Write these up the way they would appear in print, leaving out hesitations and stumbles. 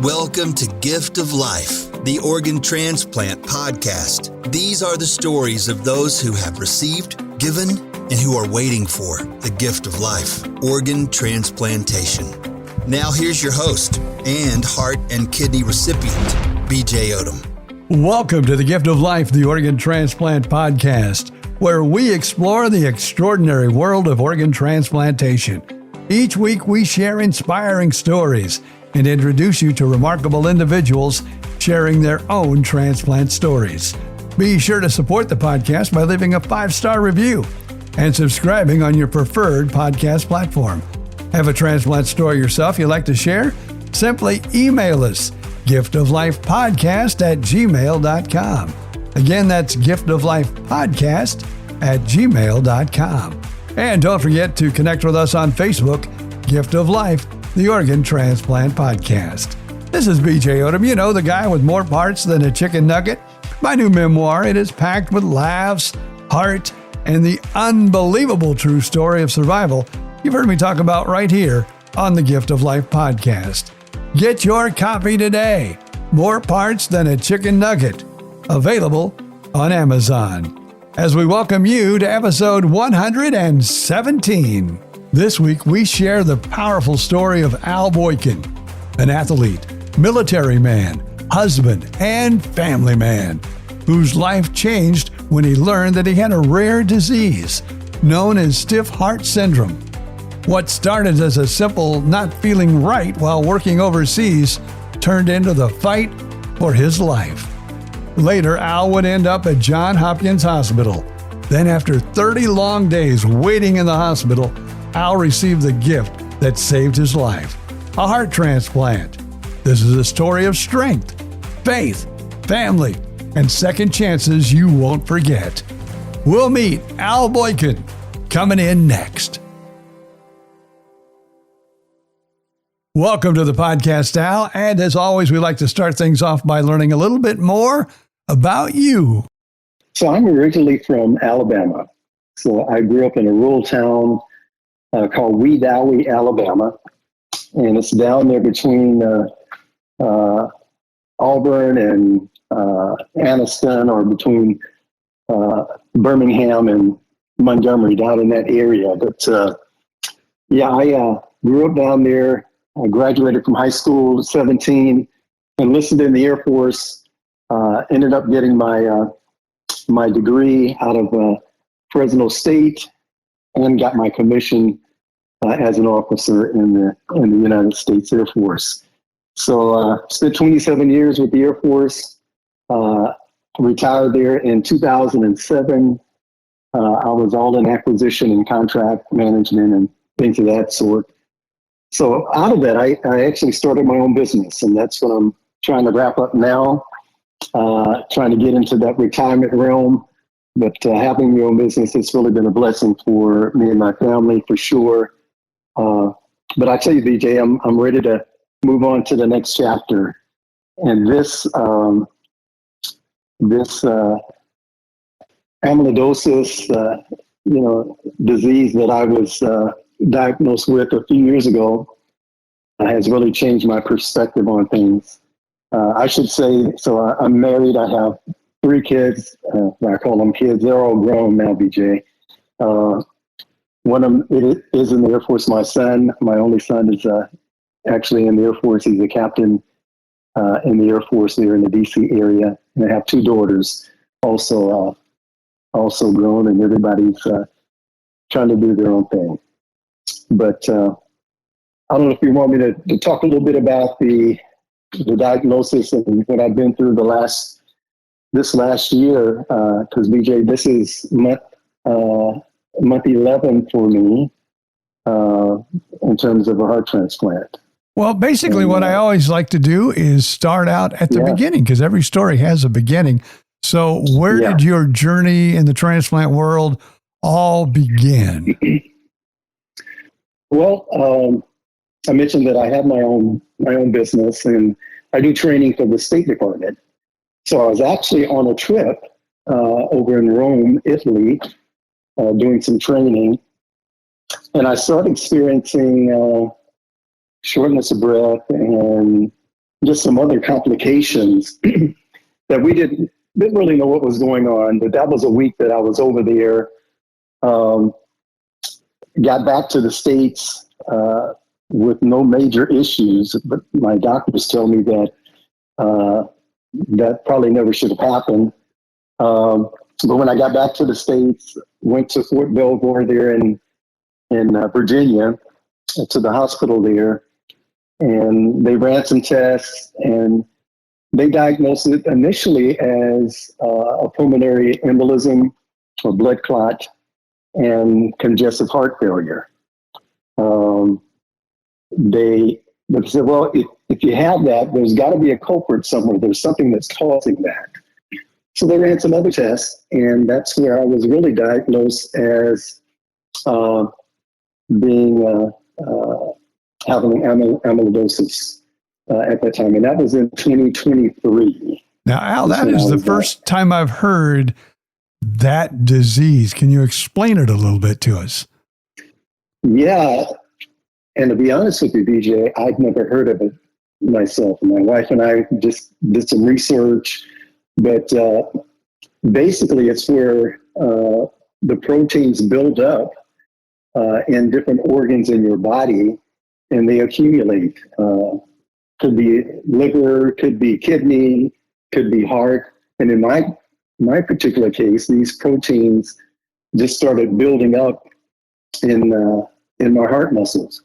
Welcome to Gift of Life, the Organ Transplant podcast. These are the stories of those who have received, given, and who are waiting for the gift of life, organ transplantation. Now here's your host and heart and kidney recipient, BJ Odom. Welcome to the Gift of Life, the Organ Transplant podcast, where we explore the extraordinary world of organ transplantation. Each week we share inspiring stories and introduce you to remarkable individuals sharing their own transplant stories. Be sure to support the podcast by leaving a 5-star review and subscribing on your preferred podcast platform. Have a transplant story yourself you'd like to share? Simply email us, giftoflifepodcast@gmail.com. Again, that's giftoflifepodcast@gmail.com. And don't forget to connect with us on Facebook, Gift of Life, the Organ Transplant Podcast. This is BJ Odom, you know, the guy with more parts than a chicken nugget. My new memoir, it is packed with laughs, heart, and the unbelievable true story of survival you've heard me talk about right here on the Gift of Life podcast. Get your copy today. More parts than a chicken nugget. Available on Amazon. As we welcome you to episode 117. This week, we share the powerful story of Al Boykin, an athlete, military man, husband, and family man, whose life changed when he learned that he had a rare disease known as stiff heart syndrome. What started as a simple not feeling right while working overseas turned into the fight for his life. Later, Al would end up at Johns Hopkins Hospital. Then, after 30 long days waiting in the hospital, Al received the gift that saved his life, a heart transplant. This is a story of strength, faith, family, and second chances you won't forget. We'll meet Al Boykin coming in next. Welcome to the podcast, Al. And as always, we like to start things off by learning a little bit more about you. So I'm originally from Alabama. So I grew up in a rural town called Wedowee, Alabama. And it's down there between Auburn and Anniston, or between Birmingham and Montgomery, down in that area. But I grew up down there. I graduated from high school at 17, enlisted in the Air Force, ended up getting my degree out of Fresno State, and got my commission as an officer in the United States Air Force. So spent 27 years with the Air Force, retired there in 2007. I was all in acquisition and contract management and things of that sort. So out of that, I actually started my own business, and that's what I'm trying to wrap up now, trying to get into that retirement realm. But having your own business has really been a blessing for me and my family, for sure. But I tell you, BJ, I'm ready to move on to the next chapter. And this amyloidosis, disease that I was diagnosed with a few years ago has really changed my perspective on things. I should say, so I'm married. I have 3 kids. I call them kids. They're all grown now, BJ. One of them is in the Air Force. My son, my only son, is actually in the Air Force. He's a captain in the Air Force there in the D.C. area. And I have 2 daughters, also grown, and everybody's trying to do their own thing. But I don't know if you want me to talk a little bit about the diagnosis and what I've been through this last year, because BJ, this is month 11 for me in terms of a heart transplant. Well, basically what I always like to do is start out at the beginning, because every story has a beginning. So where did your journey in the transplant world all begin? Well, I mentioned that I have my own business, and I do training for the State Department. So I was actually on a trip over in Rome, Italy, doing some training, and I started experiencing shortness of breath and just some other complications that we didn't really know what was going on. But that was a week that I was over there. Got back to the States with no major issues, but my doctors tell me that that probably never should have happened. But when I got back to the States, went to Fort Belvoir there in Virginia, to the hospital there, and they ran some tests, and they diagnosed it initially as a pulmonary embolism or blood clot and congestive heart failure. They said, well, if you have that, there's got to be a culprit somewhere. There's something that's causing that. So they ran some other tests, and that's where I was really diagnosed as being having amyloidosis at that time, and that was in 2023. Now, Al, that is the first time I've heard that disease. Can you explain it a little bit to us? Yeah, and to be honest with you, BJ, I've never heard of it myself. My wife and I just did some research, but basically it's where the proteins build up in different organs in your body, and they accumulate. Could be liver, could be kidney, could be heart. And in my particular case, these proteins just started building up in my heart muscles.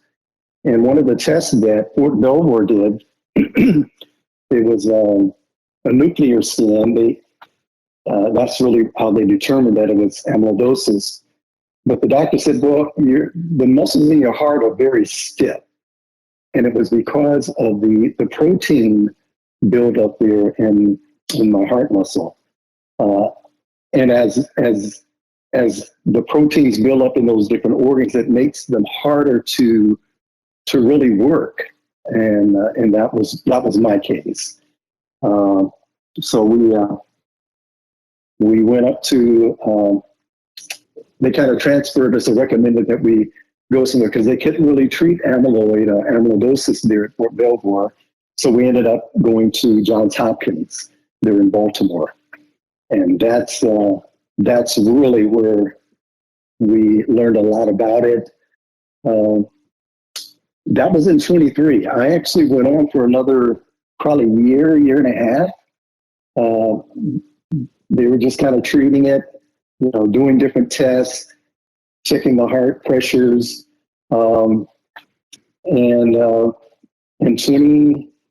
And one of the tests that Fort Belvoir did, it was a nuclear scan. That's really how they determined that it was amyloidosis. But the doctor said, well, the muscles in your heart are very stiff. And it was because of the protein buildup there in my heart muscle. And as the proteins build up in those different organs, it makes them harder to really work. And that was my case. So we went up to, they kind of transferred us or recommended that we go somewhere because they couldn't really treat amyloidosis there at Fort Belvoir. So we ended up going to Johns Hopkins there in Baltimore. And that's really where we learned a lot about it. That was in 23. I actually went on for another probably year and a half. They were just kind of treating it, doing different tests, checking the heart pressures. And in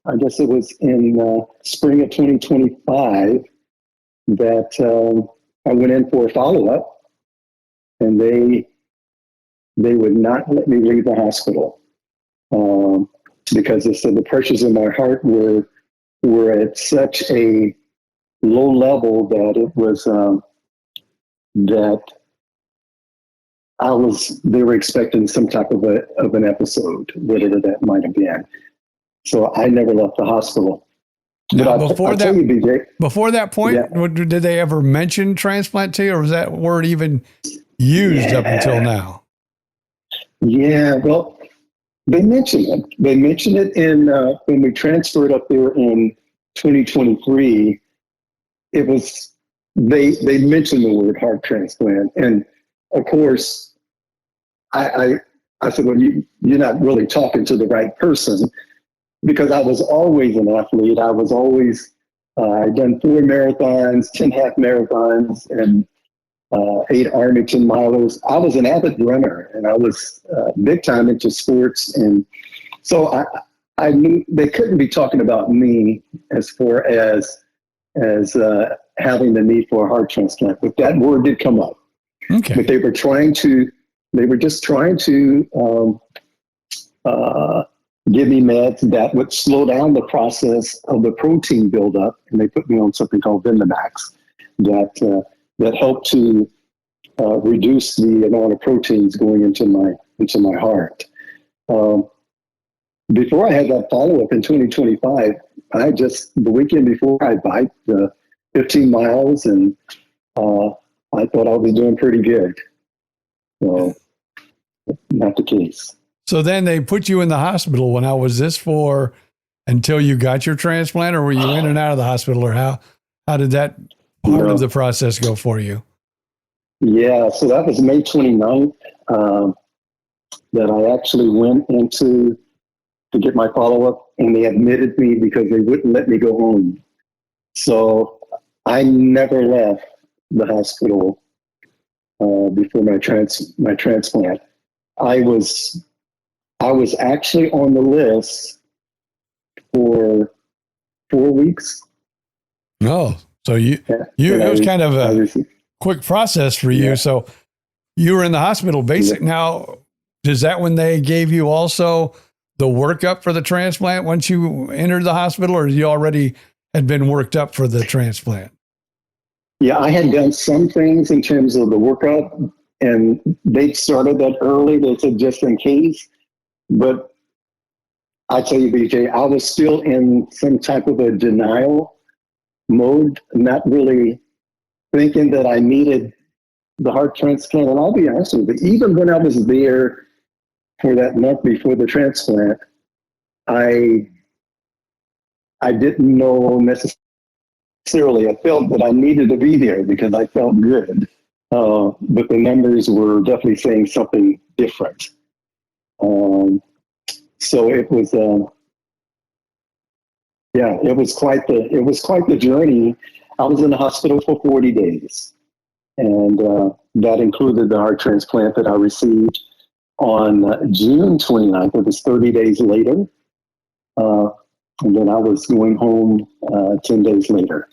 I guess it was in spring of 2025 that I went in for a follow-up, and they would not let me leave the hospital because they said the pressures in my heart were at such a low level that it was they were expecting some type of an episode, whatever that might have been. So I never left the hospital. Now, before that point, yeah. Did they ever mention transplant to you, or was that word even used up until now? Yeah, well, they mentioned it. They mentioned it in when we transferred up there in 2023. It was they mentioned the word heart transplant, and of course, I said, well, you're not really talking to the right person, because I was always an athlete. I was always I'd done 4 marathons, 10 half marathons, and 8 Army 10 milers. I was an avid runner, and I was big time into sports, and so I knew they couldn't be talking about me as far as having the need for a heart transplant. But that word did come up. Okay. But they were just trying to give me meds that would slow down the process of the protein buildup, and they put me on something called Vindamax that helped to reduce the amount of proteins going into my heart. Before I had that follow-up in 2025, the weekend before, I biked 15 miles, and I thought I was doing pretty good. So, not the case. So then they put you in the hospital. Now, was this for until you got your transplant, or were you in and out of the hospital, or how did that part of the process go for you? Yeah, so that was May 29th that I actually went into to get my follow-up, and they admitted me because they wouldn't let me go home. So I never left the hospital before my transplant. I was actually on the list for 4 weeks. Oh, so it was kind of a quick process for you. Yeah. So you were in the hospital basic. Yeah. Now, is that when they gave you also the workup for the transplant once you entered the hospital, or you already had been worked up for the transplant? Yeah, I had done some things in terms of the workup, and they started that early. They said just in case. But I tell you, BJ, I was still in some type of a denial mode, not really thinking that I needed the heart transplant. And I'll be honest with you, even when I was there for that month before the transplant, I didn't know necessarily. I felt that I needed to be there because I felt good. But the numbers were definitely saying something different. So it was, it was quite the journey. I was in the hospital for 40 days, and that included the heart transplant that I received on June 29th. It was 30 days later. And then I was going home 10 days later.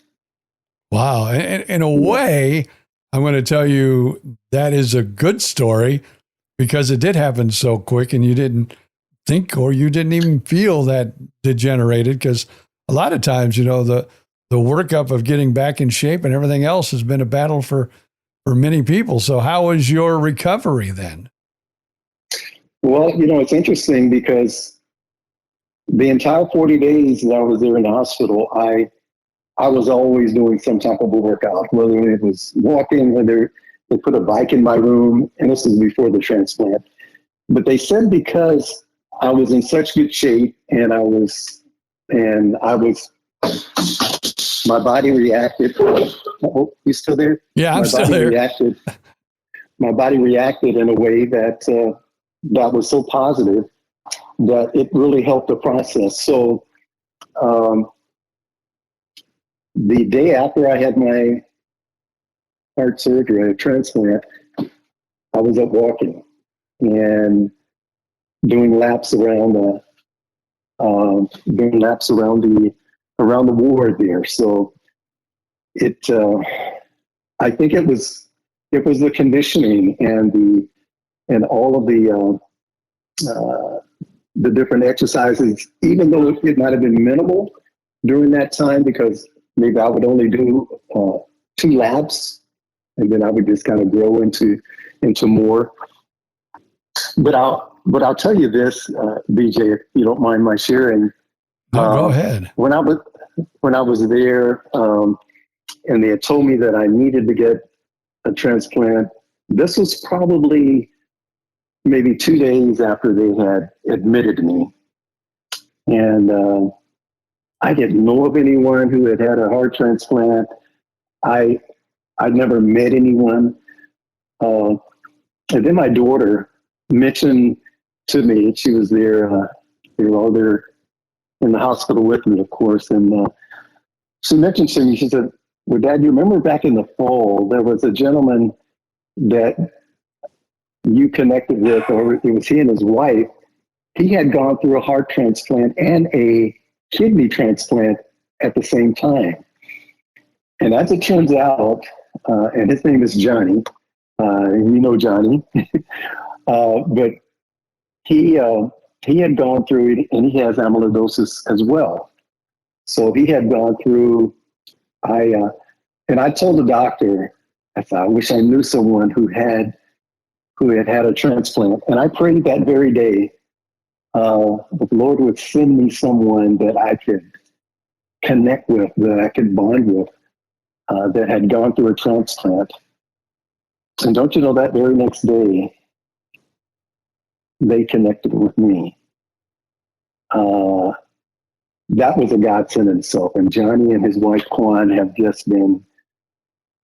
Wow. And in a way, I'm going to tell you that is a good story because it did happen so quick and you didn't think or you didn't even feel that degenerated, because a lot of times, the workup of getting back in shape and everything else has been a battle for many people. So how was your recovery then? Well, it's interesting because the entire 40 days that I was there in the hospital, I was always doing some type of a workout, whether it was walking, whether they put a bike in my room, and this is before the transplant. But they said because I was in such good shape and my body reacted. Oh, you still there? Yeah, I'm still there. My body reacted in a way that was so positive that it really helped the process. So the day after I had my heart surgery, transplant, I was up walking and doing laps around the ward there. So I think it was the conditioning and all of the different exercises, even though it might have been minimal during that time, because maybe I would only do 2 laps and then I would just kind of grow into more. But I'll tell you this, BJ, if you don't mind my sharing. No, go ahead. When I was there, and they had told me that I needed to get a transplant, this was probably maybe 2 days after they had admitted me. And I didn't know of anyone who had had a heart transplant. I'd never met anyone. And then my daughter mentioned to me, she was there, they were all there in the hospital with me, of course. And she mentioned to me, she said, well, Dad, you remember back in the fall, there was a gentleman that you connected with, or it was he and his wife. He had gone through a heart transplant and a kidney transplant at the same time. And as it turns out, and his name is Johnny, Johnny, but he had gone through it, and he has amyloidosis as well. So he had gone through, and I told the doctor, I thought, I wish I knew someone who had a transplant. And I prayed that very day, that the Lord would send me someone that I could connect with, that I could bond with, that had gone through a transplant. And don't you know, that very next day, they connected with me. that was a godsend in itself. And Johnny and his wife Kwan have just been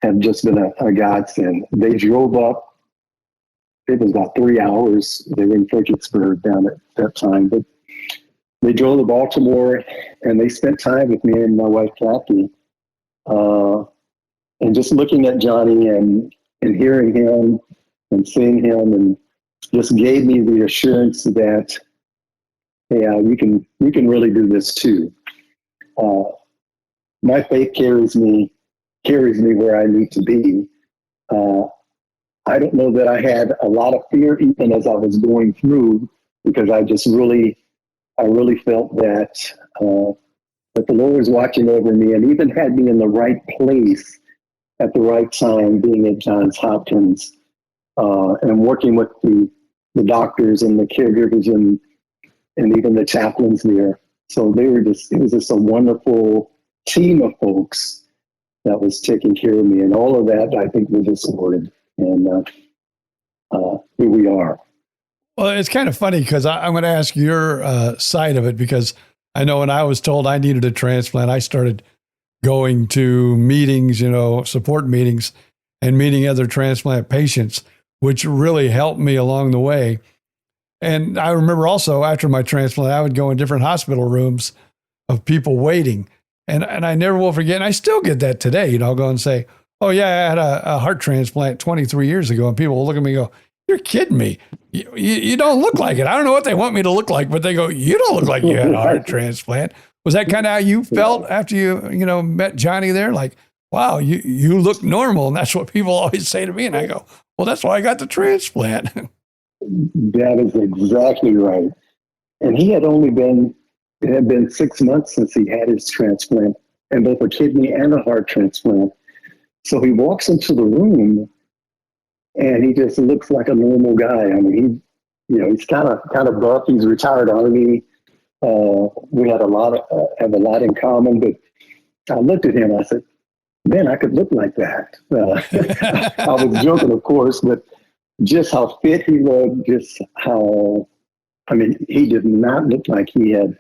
a godsend. They drove up. It was about 3 hours. They were in Fredericksburg down at that time, but they drove to Baltimore and they spent time with me and my wife Kathy. And just looking at Johnny and hearing him and seeing him, and just gave me the assurance that, yeah, you can really do this too. My faith carries me where I need to be. I don't know that I had a lot of fear even as I was going through, because I really felt that the Lord was watching over me and even had me in the right place at the right time, being at Johns Hopkins and working with the doctors and the caregivers and even the chaplains there. So it was just a wonderful team of folks that was taking care of me, and all of that I think was just supported. And here we are. Well, it's kind of funny because I'm going to ask your side of it, because I know when I was told I needed a transplant, I started going to meetings, support meetings, and meeting other transplant patients, which really helped me along the way. And I remember also after my transplant, I would go in different hospital rooms of people waiting. And I never will forget, and I still get that today. I'll go and say, oh, yeah, I had a heart transplant 23 years ago. And people will look at me and go, you're kidding me. You don't look like it. I don't know what they want me to look like, but they go, you don't look like you had a heart transplant. Was that kind of how you felt after you met Johnny there? Like, wow, you look normal. And that's what people always say to me. And I go, well, that's why I got the transplant. That is exactly right. And it had been 6 months since he had his transplant, and both a kidney and a heart transplant. So he walks into the room and he just looks like a normal guy. I mean, he's kind of buff. He's retired Army. We had have a lot in common, but I looked at him. I said, man, I could look like that. I was joking, of course, but just how fit he looked, he did not look like he had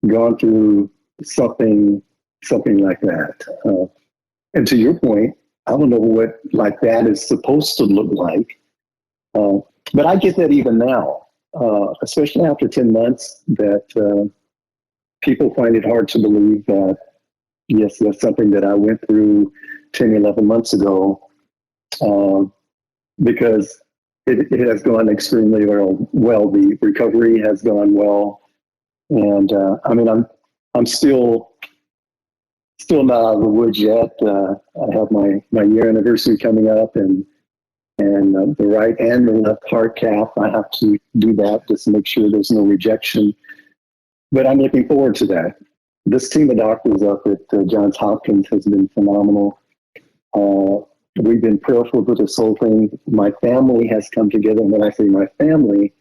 gone through something like that. And to your point, I don't know what like that is supposed to look like. But I get that even now, especially after 10 months, that people find it hard to believe that, yes, that's something that I went through 10, 11 months ago, because it has gone extremely well. The recovery has gone well. And I'm still not out of the woods yet. I have my year anniversary coming up, and the right and the left heart cath. I have to do that just to make sure there's no rejection. But I'm looking forward to that. This team of doctors up at Johns Hopkins has been phenomenal. We've been prayerful with this whole thing. My family has come together. And when I say my family,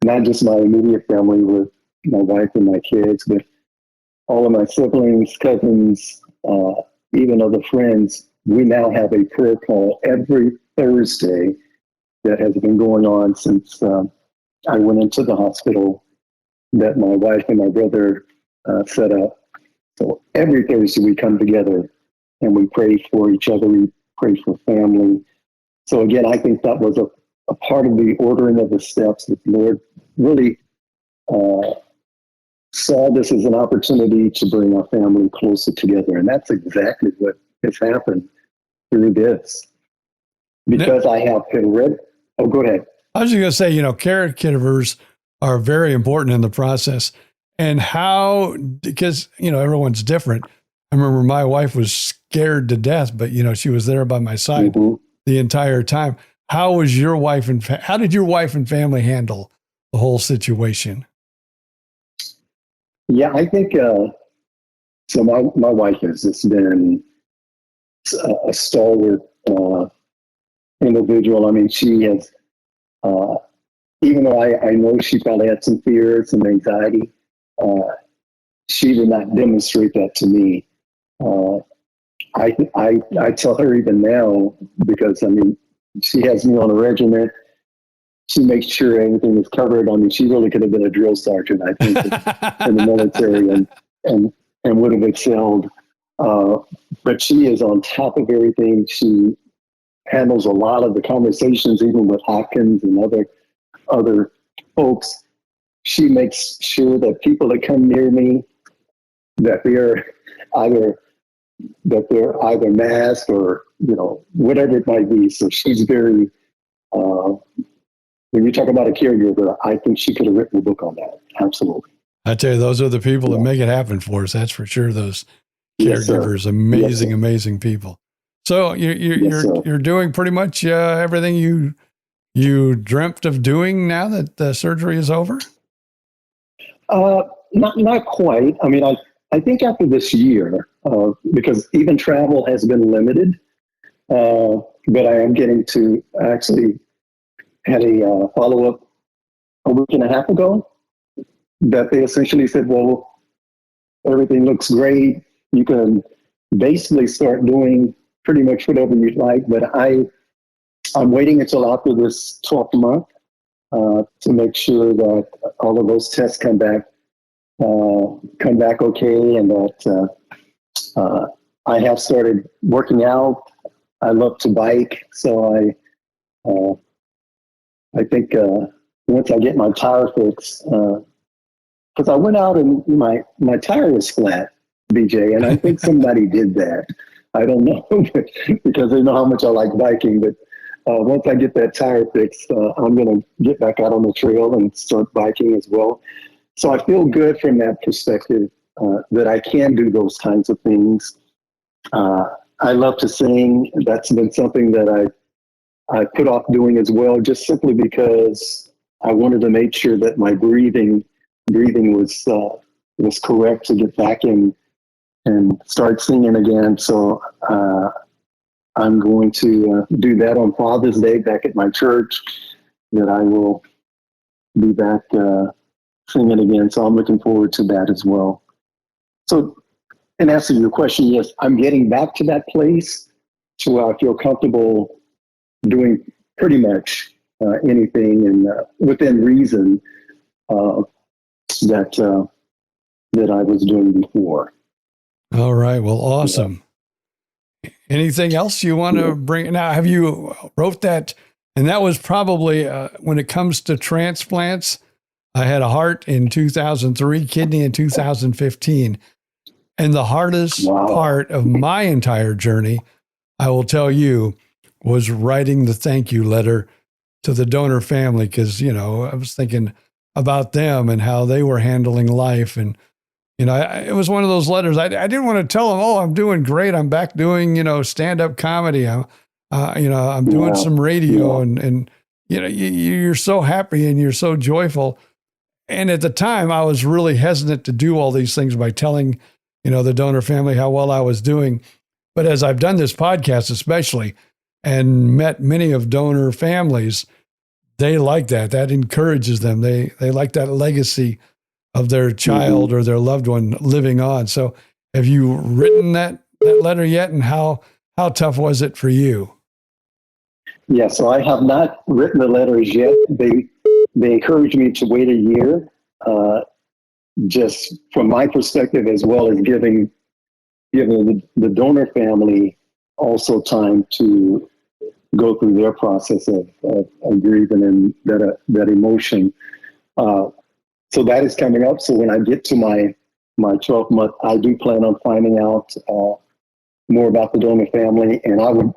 not just my immediate family with my wife and my kids, but all of my siblings, cousins, even other friends. We now have a prayer call every Thursday that has been going on since I went into the hospital, that my wife and my brother set up. So every Thursday we come together and we pray for each other. We pray for family. So again, I think that was a part of the ordering of the steps that the Lord really saw this as an opportunity to bring our family closer together. And that's exactly what has happened through this. Because I have been read. Oh, go ahead. I was just going to say, caregivers are very important in the process. And because, everyone's different. I remember my wife was scared to death, but, she was there by my side the entire time. How did your wife and family handle the whole situation? Yeah, I think, so my wife has just been a stalwart individual. I mean, she has, even though I know she probably had some fears and anxiety, she did not demonstrate that to me. I tell her even now, because she has me on a regiment. She makes sure everything is covered. She really could have been a drill sergeant, I think, in the military. and would have excelled. But she is on top of everything. She handles a lot of the conversations, even with Hopkins and other folks. She makes sure that people that come near me, that either they're either masked or whatever it might be. So she's very. When you talk about a caregiver, I think she could have written a book on that. Absolutely. I tell you, those are the people that make it happen for us. That's for sure. Those Yes, caregivers, amazing, amazing people. So you're doing pretty much everything you dreamt of doing now that the surgery is over. Not quite. I mean, I think after this year, because even travel has been limited, but I am getting to actually had a follow-up a week and a half ago that they essentially said, well, everything looks great. You can basically start doing pretty much whatever you'd like, but I'm waiting until after this 12th month to make sure that all of those tests come back okay, and that I have started working out. I love to bike, so I think once I get my tire fixed, because I went out and my tire was flat, BJ, and I think somebody did that. I don't know because they know how much I like biking, but once I get that tire fixed, I'm going to get back out on the trail and start biking as well. So I feel good from that perspective that I can do those kinds of things. I love to sing. That's been something that I put off doing as well, just simply because I wanted to make sure that my breathing was correct to get back in and start singing again. So I'm going to do that on Father's Day back at my church, that I will be back singing again. So I'm looking forward to that as well. So in answer to your question, yes, I'm getting back to that place to where I feel comfortable doing pretty much anything and within reason that I was doing before. All right. Well, awesome. Yeah. Anything else you want to bring? Now, have you wrote that? And that was probably when it comes to transplants. I had a heart in 2003, kidney in 2015. And the hardest part of my entire journey, I will tell you, was writing the thank you letter to the donor family. Because, I was thinking about them and how they were handling life. And, it was one of those letters. I didn't want to tell them, oh, I'm doing great. I'm back doing, stand-up comedy. I'm doing some radio and you're so happy and you're so joyful. And at the time I was really hesitant to do all these things by telling, the donor family how well I was doing. But as I've done this podcast, especially, and met many of donor families, they like that. That encourages them. They like that legacy of their child or their loved one living on. So have you written that letter yet? And how tough was it for you? Yeah, so I have not written the letters yet. They encouraged me to wait a year, just from my perspective, as well as giving the donor family also time to go through their process of grieving and that emotion. So that is coming up. So when I get to my 12th month, I do plan on finding out more about the donor family, and I would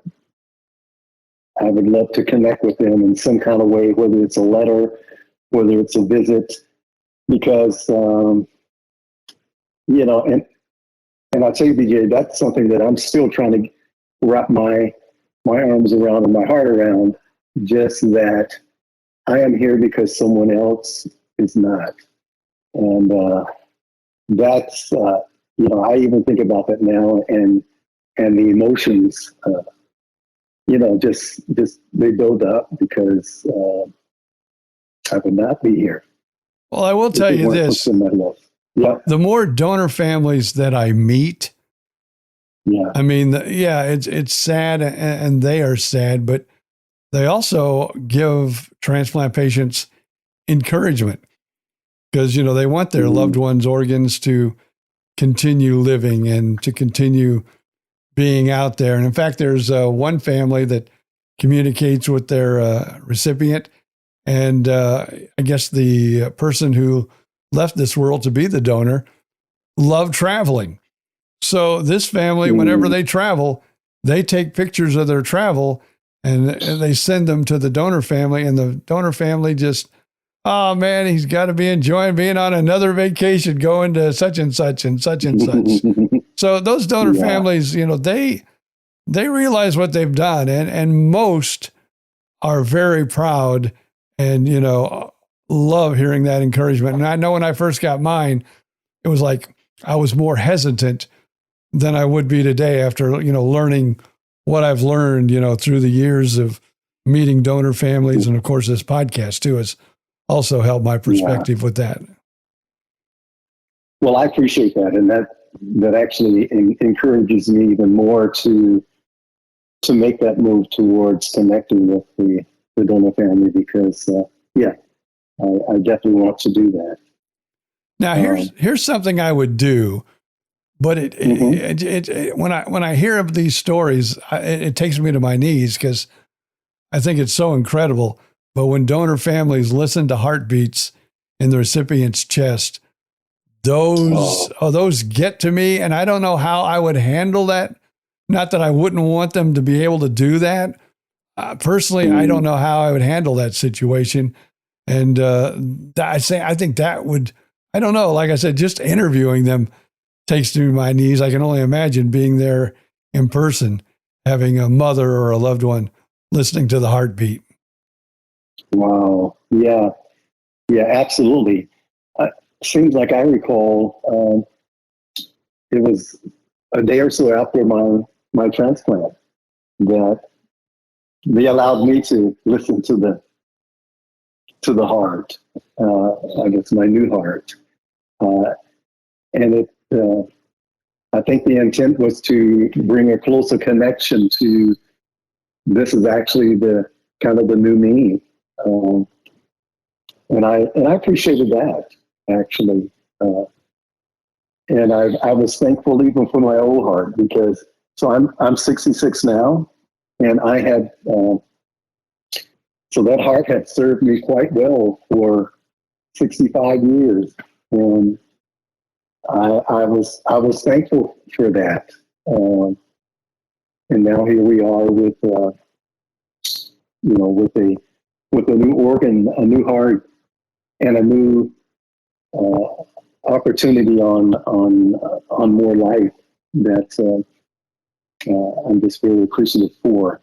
love to connect with them in some kind of way, whether it's a letter, whether it's a visit, because and I'll tell you, BJ, that's something that I'm still trying to wrap my arms around and my heart around. Just that I am here because someone else is not, and that's I even think about that now, and the emotions. Just they build up because I would not be here. Well, I will tell you this. Yeah. The more donor families that I meet, I mean, it's sad and they are sad, but they also give transplant patients encouragement because, they want their loved ones' organs to continue living and to continue being out there. And in fact, there's one family that communicates with their recipient. And I guess the person who left this world to be the donor loved traveling. So this family, whenever they travel, they take pictures of their travel and they send them to the donor family. And the donor family just, oh man, he's got to be enjoying being on another vacation, going to such and such and such and such. So those donor families, they realize what they've done, and most are very proud and, love hearing that encouragement. And I know when I first got mine, it was like I was more hesitant than I would be today after, learning what I've learned, through the years of meeting donor families. And of course, this podcast too has also helped my perspective with that. Well, I appreciate that. And that actually encourages me even more to make that move towards connecting with the donor family, because, I definitely want to do that. Now, here's something I would do, but when I hear of these stories, it takes me to my knees because I think it's so incredible. But when donor families listen to heartbeats in the recipient's chest, those get to me, and I don't know how I would handle that. Not that I wouldn't want them to be able to do that. Personally, I don't know how I would handle that situation. And I think that would, I don't know, like I said, just interviewing them takes me to my knees. I can only imagine being there in person, having a mother or a loved one listening to the heartbeat. Wow. Yeah. Yeah, absolutely. Seems like I recall it was a day or so after my transplant that they allowed me to listen to the heart, I guess my new heart. And I think the intent was to bring a closer connection to this is actually the kind of the new me. And I appreciated that, actually. And I was thankful even for my old heart, because I'm 66 now, and I had so that heart had served me quite well for 65 years, and I was thankful for that. And now here we are with with a new organ, a new heart, and a new opportunity on more life that I'm just very appreciative for.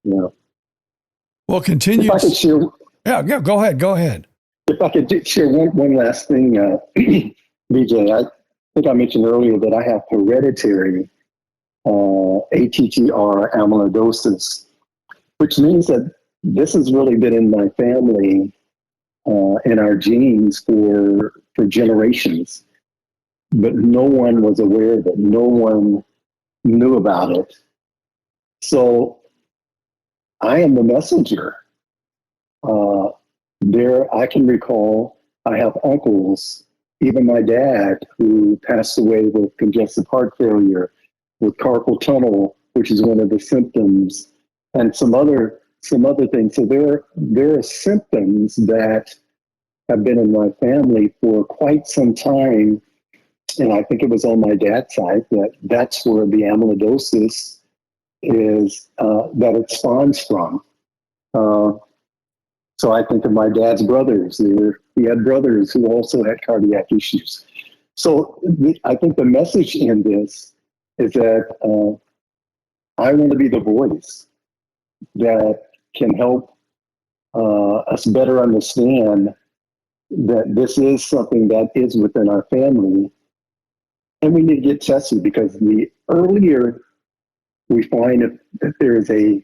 Well, continue. If I could share, Go ahead. If I could share one last thing, BJ, I think I mentioned earlier that I have hereditary ATTR amyloidosis, which means that this has really been in my family, in our genes for generations, but no one was aware of it. No one knew about it. So I am the messenger. I can recall, I have uncles, even my dad, who passed away with congestive heart failure, with carpal tunnel, which is one of the symptoms, and some other things. So there are symptoms that have been in my family for quite some time, and I think it was on my dad's side that's where the amyloidosis is, that it spawns from. So I think of my dad's brothers. He had brothers who also had cardiac issues. So I think the message in this is that I want to be the voice that can help us better understand that this is something that is within our family, and we need to get tested, because the earlier we find that there is a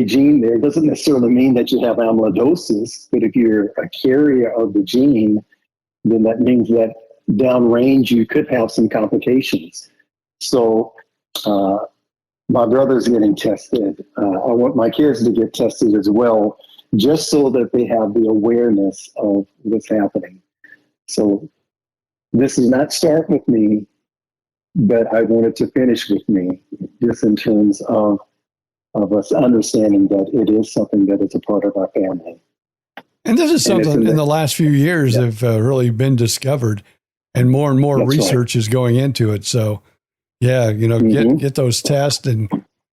gene there, it doesn't necessarily mean that you have amyloidosis, but if you're a carrier of the gene, then that means that downrange you could have some complications. So my brother's getting tested. I want my kids to get tested as well, just so that they have the awareness of what's happening. So this does not start with me, but I want it to finish with me, just in terms of us understanding that it is something that is a part of our family. And this is something in the last few years Yeah. have really been discovered, and more That's research is going into it. So, yeah, you know, get those tests and